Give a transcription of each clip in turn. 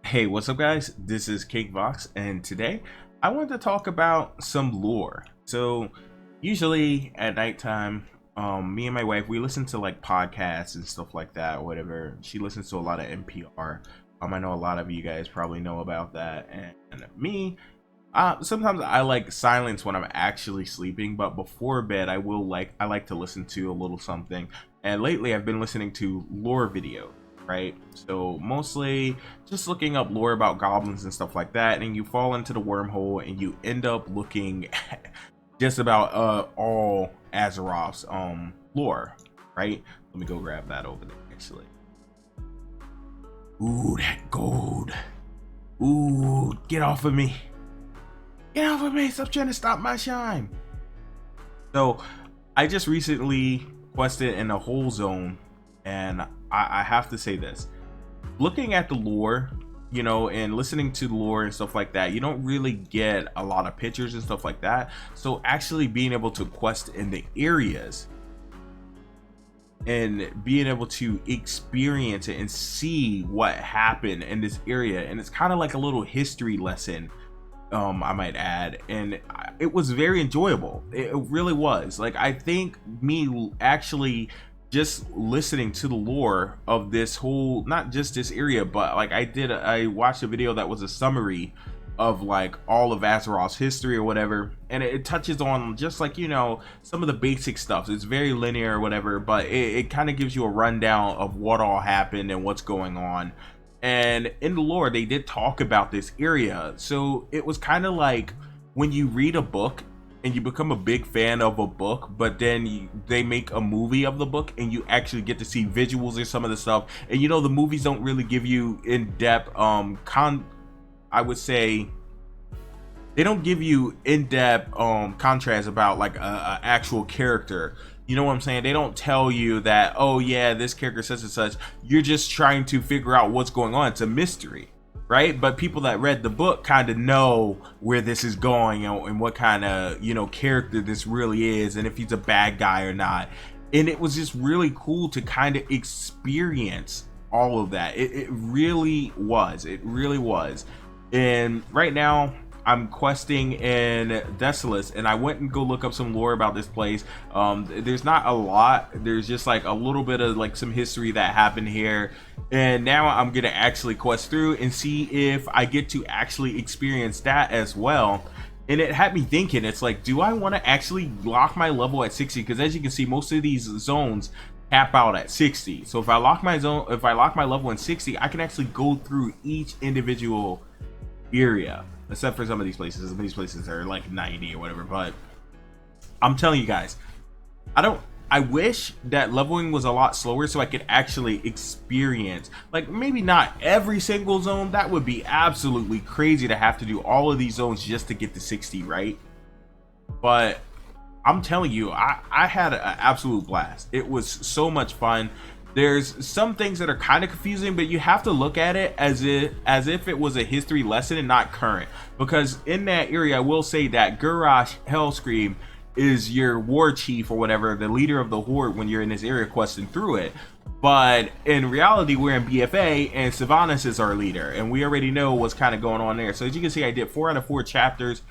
Hey, what's up, guys? This is Cake Vox, and today I wanted to talk about some lore. So, usually at nighttime, me and my wife we listen to like podcasts and stuff like that, whatever. She listens to a lot of NPR. I know a lot of you guys probably know about that, and me, sometimes I like silence when I'm actually sleeping, but before bed I like to listen to a little something. And lately I've been listening to lore videos, right? So mostly just looking up lore about goblins and stuff like that, and you fall into the wormhole and you end up looking at just about all Azeroth's lore, right? Let me go grab that over there actually. Ooh, that gold. Ooh, get off of me. Get off of me! Stop trying to stop my shine. So, I just recently quested in a whole zone, and I have to say this: looking at the lore, and listening to the lore and stuff like that, you don't really get a lot of pictures and stuff like that. So, actually being able to quest in the areas and being able to experience it and see what happened in this area, and it's kind of like a little history lesson, I might add, and it was very enjoyable. It really was. Like, I think me actually just listening to the lore of this whole, not just this area, but like I watched a video that was a summary of like all of Azeroth's history or whatever, and it touches on just like some of the basic stuff. It's very linear or whatever, but it kind of gives you a rundown of what all happened and what's going on. And in the lore they did talk about this area, so it was kind of like when you read a book and you become a big fan of a book, but then they make a movie of the book and you actually get to see visuals or some of the stuff, and the movies don't really give you in-depth I would say they don't give you in-depth contrast about like a actual character. You know what I'm saying? They don't tell you that, oh yeah, this character such and such. You're just trying to figure out what's going on. It's a mystery, right? But people that read the book kind of know where this is going and what kind of character this really is, and if he's a bad guy or not. And it was just really cool to kind of experience all of that. It really was. It really was. And right now I'm questing in Desolus, and I went and go look up some lore about this place. There's not a lot. There's just like a little bit of like some history that happened here, and now I'm gonna actually quest through and see if I get to actually experience that as well. And it had me thinking, it's like, do I want to actually lock my level at 60? Because as you can see, most of these zones cap out at 60. So if I lock my level in 60, I can actually go through each individual area, except for some of these places. Some of these places are like 90 or whatever. But I'm telling you guys, I wish that leveling was a lot slower so I could actually experience, like, maybe not every single zone. That would be absolutely crazy to have to do all of these zones just to get to 60, right? But I'm telling you, I had an absolute blast. It was so much fun. There's some things that are kind of confusing, but you have to look at it as if it was a history lesson and not current. Because in that area, I will say that Gurash Hellscream is your war chief or whatever, the leader of the horde when you're in this area questing through it. But in reality, we're in BFA and Sylvanas is our leader, and we already know what's kind of going on there. So as you can see, I did 4 out of 4 chapters,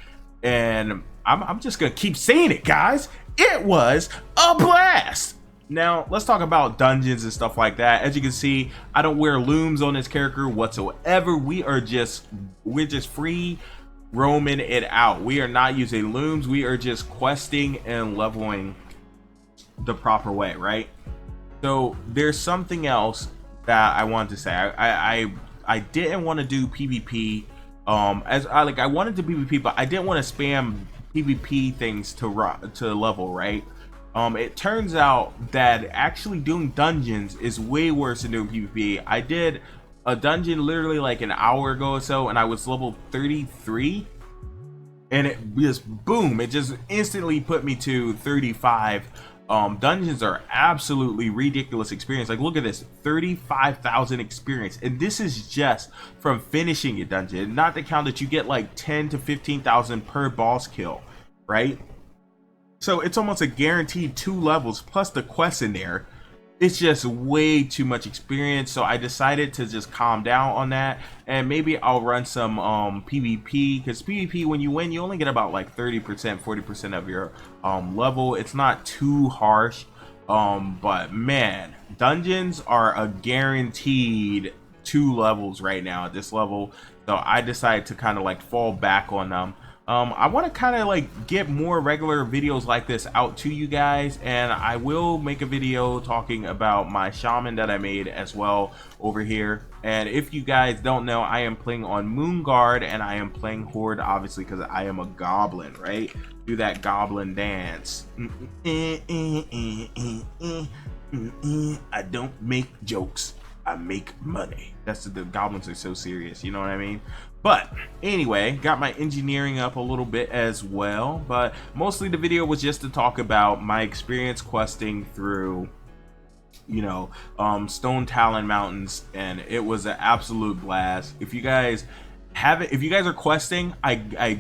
and I'm just gonna keep saying it, guys. It was a blast. Now let's talk about dungeons and stuff like that. As you can see, I don't wear looms on this character whatsoever. We're just free roaming it out. We are not using looms. We are just questing and leveling the proper way, right? So there's something else that I wanted to say. I didn't want to do PvP. I wanted to PvP, but I didn't want to spam PvP things to level, right? It turns out that actually doing dungeons is way worse than doing PvP. I did a dungeon literally like an hour ago or so, and I was level 33, and it just boom, it just instantly put me to 35. Dungeons are absolutely ridiculous experience. Like, look at this, 35,000 experience, and this is just from finishing a dungeon, not to count that you get like 10 to 15,000 per boss kill, right? So it's almost a guaranteed 2 levels plus the quest in there. it's just way too much experience, so I decided to just calm down on that, and maybe I'll run some PvP, because PvP, when you win, you only get about like 30%, 40% of your level. It's not too harsh, but man, dungeons are a guaranteed 2 levels right now at this level, so I decided to kind of like fall back on them. I want to kind of like get more regular videos like this out to you guys, and I will make a video talking about my shaman that I made as well over here. And if you guys don't know, I am playing on Moonguard, and I am playing Horde, obviously, because I am a goblin, right? Do that goblin dance. I don't make jokes, I make money. That's the goblins are so serious, you know what I mean? But anyway, got my engineering up a little bit as well, but mostly the video was just to talk about my experience questing through, you know, Stone Talon Mountains, and it was an absolute blast. If you guys have it, if you guys are questing, I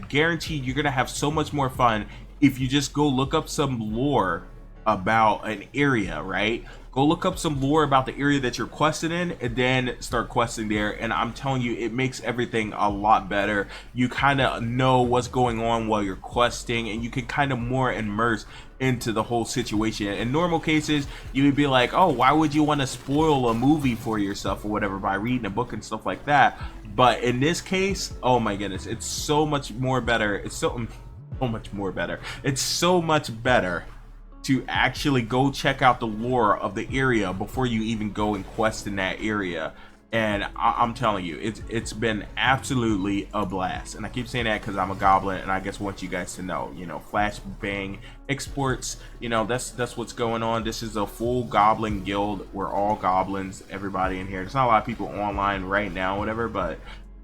guarantee you're gonna have so much more fun if you just go look up some lore about an area, right? Go look up some lore about the area that you're questing in, and then start questing there, and I'm telling you, it makes everything a lot better. You kind of know what's going on while you're questing, and you can kind of more immerse into the whole situation. In normal cases, you would be like, oh, why would you want to spoil a movie for yourself or whatever by reading a book and stuff like that? But in this case, oh my goodness, it's so much more better. It's so much more better. It's so much better to actually go check out the lore of the area before you even go and quest in that area. And I'm telling you, it's been absolutely a blast. And I keep saying that because I'm a goblin, and I just want you guys to know, you know, flashbang exports, you know, that's what's going on. This is a full goblin guild. We're all goblins, everybody in here. There's not a lot of people online right now, whatever, but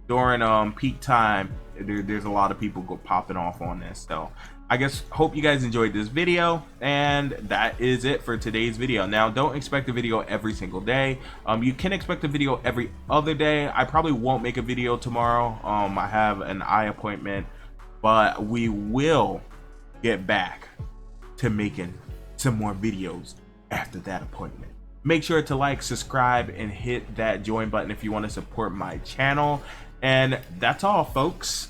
during peak time, there's a lot of people popping off on this. So I guess hope you guys enjoyed this video, and that is it for today's video. Now, don't expect a video every single day. You can expect a video every other day. I probably won't make a video tomorrow. I have an eye appointment, but we will get back to making some more videos after that appointment. Make sure to like, subscribe, and hit that join button if you want to support my channel. And that's all, folks.